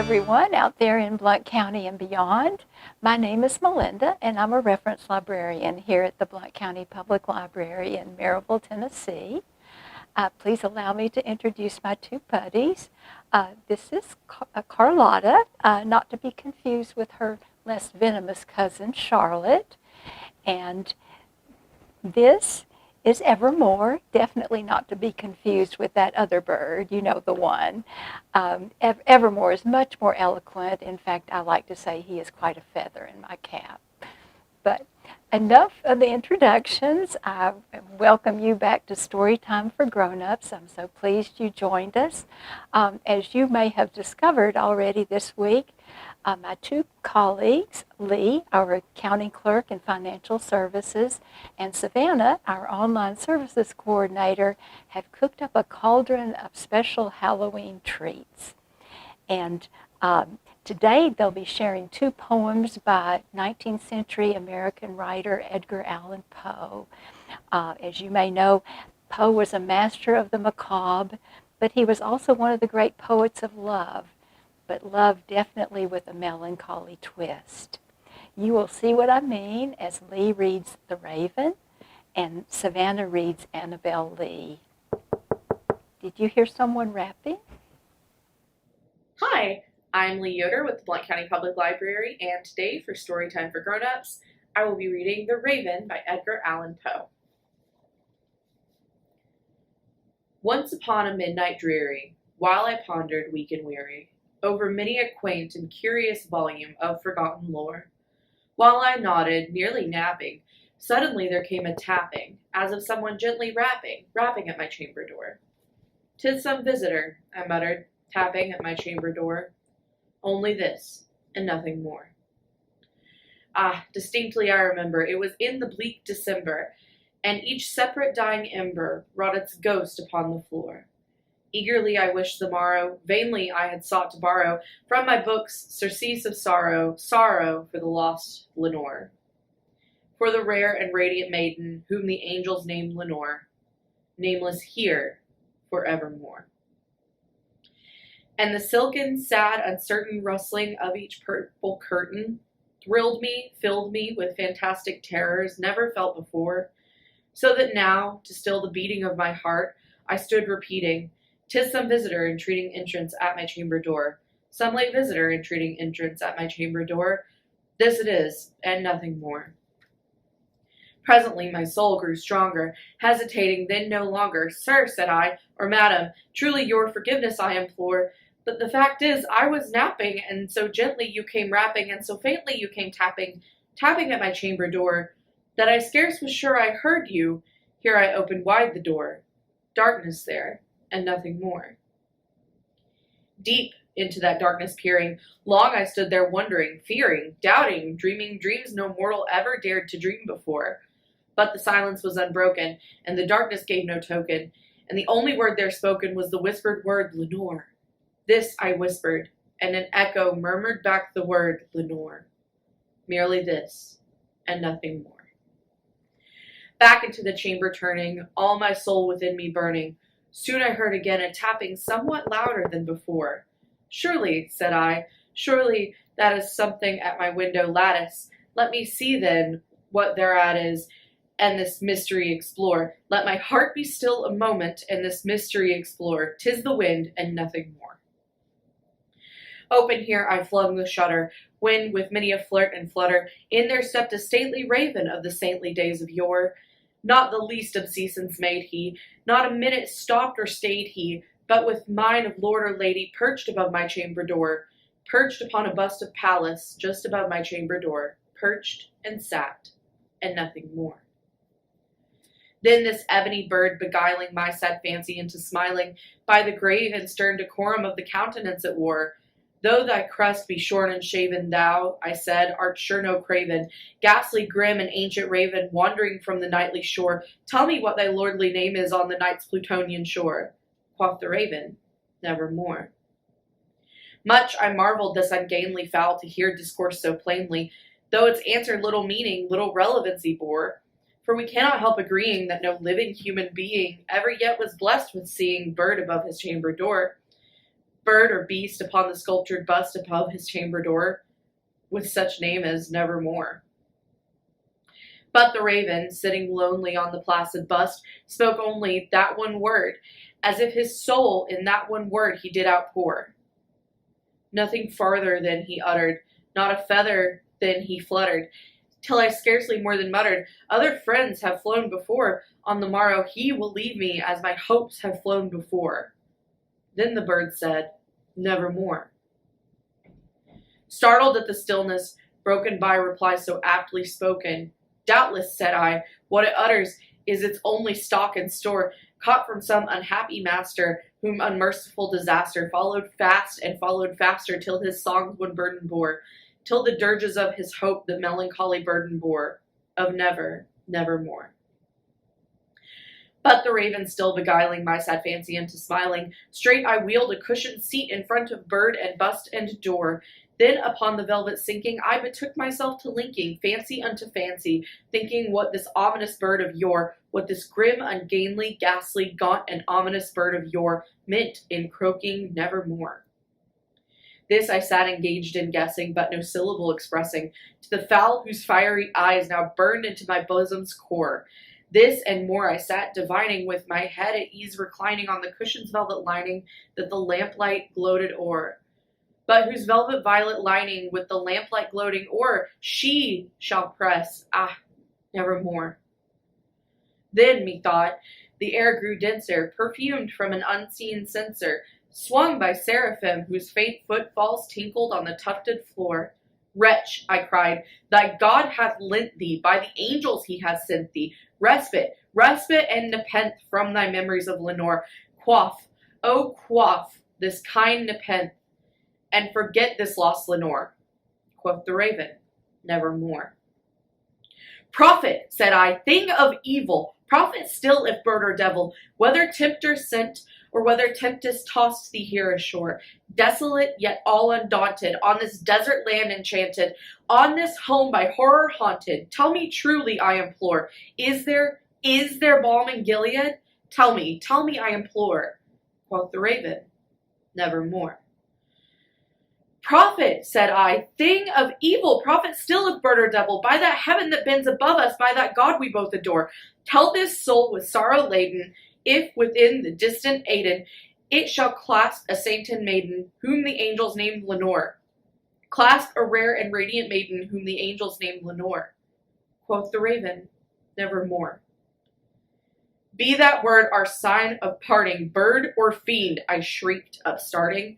everyone out there in Blount County and beyond. My name is Melinda, and I'm a reference librarian here at the Blount County Public Library in Maryville, Tennessee. Please allow me to introduce my two buddies. This is Carlotta, not to be confused with her less venomous cousin, Charlotte. And this is Evermore, definitely not to be confused with that other bird, you know, the one. Evermore is much more eloquent. In fact, I like to say he is quite a feather in my cap. But enough of the introductions. I welcome you back to Storytime for Grown-Ups. I'm so pleased you joined us. As you may have discovered already this week, my two colleagues, Lee, our accounting clerk in financial services, and Savannah, our online services coordinator, have cooked up a cauldron of special Halloween treats. And today they'll be sharing two poems by 19th century American writer Edgar Allan Poe. As you may know, Poe was a master of the macabre, but he was also one of the great poets of love, but love definitely with a melancholy twist. You will see what I mean as Lee reads The Raven and Savannah reads Annabel Lee. Did you hear someone rapping? Hi, I'm Lee Yoder with the Blount County Public Library, and today for Storytime for Grown-Ups, I will be reading The Raven by Edgar Allan Poe. Once upon a midnight dreary, while I pondered weak and weary, over many a quaint and curious volume of forgotten lore, while I nodded, nearly napping, suddenly there came a tapping, as of someone gently rapping at my chamber door. "'Tis some visitor," I muttered, tapping at my chamber door. Only this, and nothing more. Distinctly I remember, it was in the bleak December, and each separate dying ember wrought its ghost upon the floor. Eagerly I wished the morrow, vainly I had sought to borrow from my books surcease of sorrow, sorrow for the lost Lenore, for the rare and radiant maiden whom the angels named Lenore, nameless here forevermore. And the silken, sad, uncertain rustling of each purple curtain thrilled me, filled me with fantastic terrors never felt before, so that now, to still the beating of my heart, I stood repeating, "'Tis some visitor entreating entrance at my chamber door, some late visitor entreating entrance at my chamber door. This it is, and nothing more." Presently my soul grew stronger, hesitating then no longer. "Sir," said I, "or madam, truly your forgiveness I implore, but the fact is I was napping, and so gently you came rapping, and so faintly you came tapping at my chamber door, that I scarce was sure I heard you. Here I opened wide the door. Darkness there, and nothing more." Deep into that darkness peering, long I stood there wondering, fearing, doubting, dreaming dreams no mortal ever dared to dream before. But the silence was unbroken, and the darkness gave no token, and the only word there spoken was the whispered word, "Lenore." This I whispered, and an echo murmured back the word, "Lenore." Merely this, and nothing more. Back into the chamber turning, all my soul within me burning, soon I heard again a tapping somewhat louder than before. "Surely," said I, "surely that is something at my window lattice. Let me see then what thereat is, and this mystery explore. Let my heart be still a moment, and this mystery explore. 'Tis the wind, and nothing more." Open here I flung the shutter, when, with many a flirt and flutter, in there stepped a stately raven of the saintly days of yore. Not the least obeisance made he, not a minute stopped or stayed he, but with mine of lord or lady perched above my chamber door, perched upon a bust of Pallas just above my chamber door, perched and sat, and nothing more. Then this ebony bird beguiling my sad fancy into smiling, by the grave and stern decorum of the countenance it wore, "Though thy crest be shorn and shaven, thou," I said, "art sure no craven, ghastly grim and ancient raven, wandering from the nightly shore. Tell me what thy lordly name is on the night's Plutonian shore." Quoth the raven, "Nevermore." Much I marveled this ungainly fowl to hear discourse so plainly, though its answer little meaning, little relevancy bore. For we cannot help agreeing that no living human being ever yet was blessed with seeing bird above his chamber door. bird or beast upon the sculptured bust above his chamber door, with such name as Nevermore. But the raven, sitting lonely on the placid bust, spoke only that one word, as if his soul in that one word he did outpour. Nothing farther than he uttered, not a feather than he fluttered, till I scarcely more than muttered, other friends have flown before, on the morrow he will leave me as my hopes have flown before. Then the bird said, Nevermore. Startled at the stillness, broken by reply so aptly spoken, doubtless, said I, what it utters is its only stock and store, caught from some unhappy master, whom unmerciful disaster followed fast and followed faster, till his songs one burden bore, till the dirges of his hope the melancholy burden bore, of never, nevermore. But the raven still beguiling my sad fancy into smiling, straight I wheeled a cushioned seat in front of bird and bust and door. Then upon the velvet sinking, I betook myself to linking fancy unto fancy, thinking what this ominous bird of yore, what this grim, ungainly, ghastly, gaunt, and ominous bird of yore meant in croaking nevermore. This I sat engaged in guessing, but no syllable expressing, to the fowl whose fiery eyes now burned into my bosom's core. This and more I sat divining, with my head at ease reclining on the cushion's velvet lining that the lamplight gloated o'er. But whose velvet violet lining with the lamplight gloating o'er she shall press, nevermore. Then, methought, the air grew denser, perfumed from an unseen censer, swung by seraphim whose faint footfalls tinkled on the tufted floor. Wretch, I cried, thy God hath lent thee, by the angels he hath sent thee, respite, respite and nepenthe from thy memories of Lenore. Quaff, oh quaff, this kind nepenthe, and forget this lost Lenore. Quoth the raven, nevermore. Prophet, said I, thing of evil, prophet still if bird or devil, whether tempter sent, or whether tempest tossed thee here ashore, desolate yet all undaunted, on this desert land enchanted, on this home by horror haunted, tell me truly, I implore, is there balm in Gilead? Tell me, I implore. Quoth the raven, nevermore. Prophet, said I, thing of evil, prophet still of bird or devil, by that heaven that bends above us, by that God we both adore, tell this soul with sorrow laden, if within the distant Aidenn it shall clasp a sainted maiden, whom the angels named Lenore. Clasp a rare and radiant maiden, whom the angels named Lenore. Quoth the raven, nevermore. Be that word our sign of parting, bird or fiend, I shrieked, upstarting.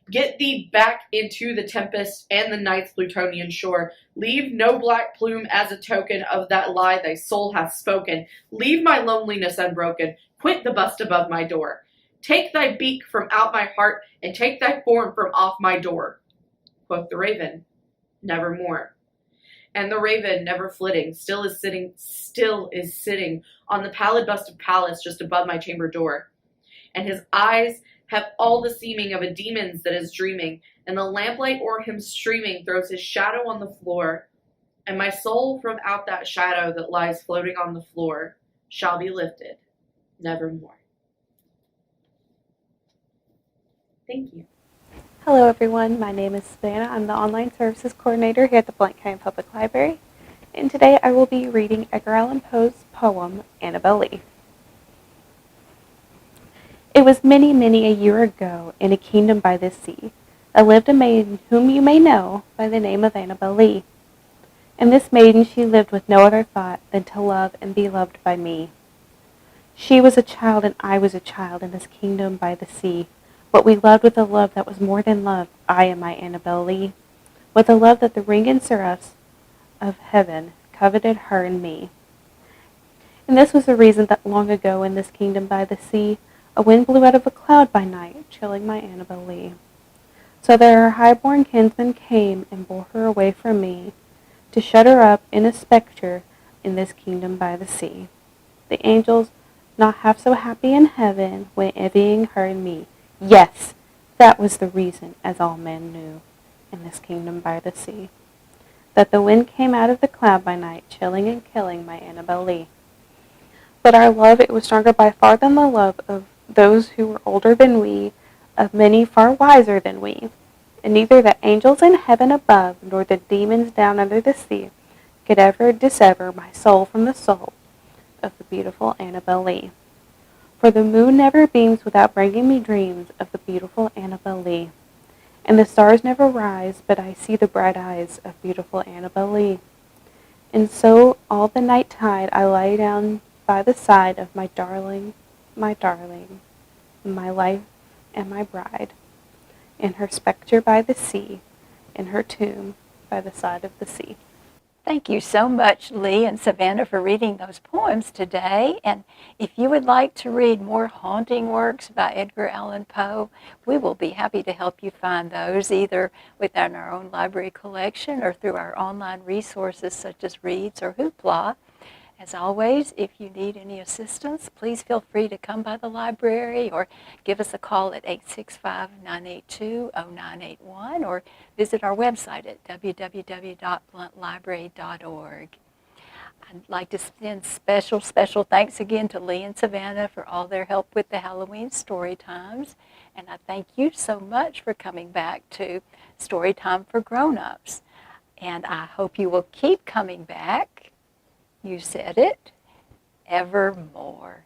Get thee back into the tempest and the night's Plutonian shore. Leave no black plume as a token of that lie thy soul hath spoken. Leave my loneliness unbroken. Quit the bust above my door. Take thy beak from out my heart, and take thy form from off my door. Quoth the raven, nevermore. And the raven, never flitting, still is sitting on the pallid bust of Pallas just above my chamber door. And his eyes have all the seeming of a demon's that is dreaming, and the lamplight o'er him streaming throws his shadow on the floor, and my soul from out that shadow that lies floating on the floor shall be lifted nevermore. Thank you. Hello everyone, my name is Savannah. I'm the Online Services Coordinator here at the Blount County Public Library, and today I will be reading Edgar Allan Poe's poem, Annabel Lee. It was many, many a year ago, in a kingdom by the sea, there lived a maiden whom you may know by the name of Annabel Lee. And this maiden she lived with no other thought than to love and be loved by me. She was a child and I was a child in this kingdom by the sea, but we loved with a love that was more than love, I and my Annabel Lee, with a love that the ringed seraphs of heaven coveted her and me. And this was the reason that long ago in this kingdom by the sea, a wind blew out of a cloud by night, chilling my Annabel Lee. So that her high-born kinsman came and bore her away from me, to shut her up in a spectre in this kingdom by the sea. The angels, not half so happy in heaven, went envying her and me. Yes, that was the reason, as all men knew, in this kingdom by the sea, that the wind came out of the cloud by night, chilling and killing my Annabel Lee. But our love, it was stronger by far than the love of those who were older than we, of many far wiser than we, and neither the angels in heaven above nor the demons down under the sea could ever dissever my soul from the soul of the beautiful Annabel Lee. For the moon never beams without bringing me dreams of the beautiful Annabel Lee. And the stars never rise but I see the bright eyes of beautiful Annabel Lee. And so all the night tide I lie down by the side of my darling, my life and my bride, in her spectre by the sea, in her tomb by the side of the sea. Thank you so much, Lea and Savannah, for reading those poems today. And if you would like to read more haunting works by Edgar Allan Poe, we will be happy to help you find those either within our own library collection or through our online resources such as Reads or Hoopla. As always, if you need any assistance, please feel free to come by the library or give us a call at 865-982-0981 or visit our website at www.blountlibrary.org. I'd like to send special thanks again to Lea and Savannah for all their help with the Halloween story times. And I thank you so much for coming back to Storytime for Grown-Ups. And I hope you will keep coming back. You said it, evermore.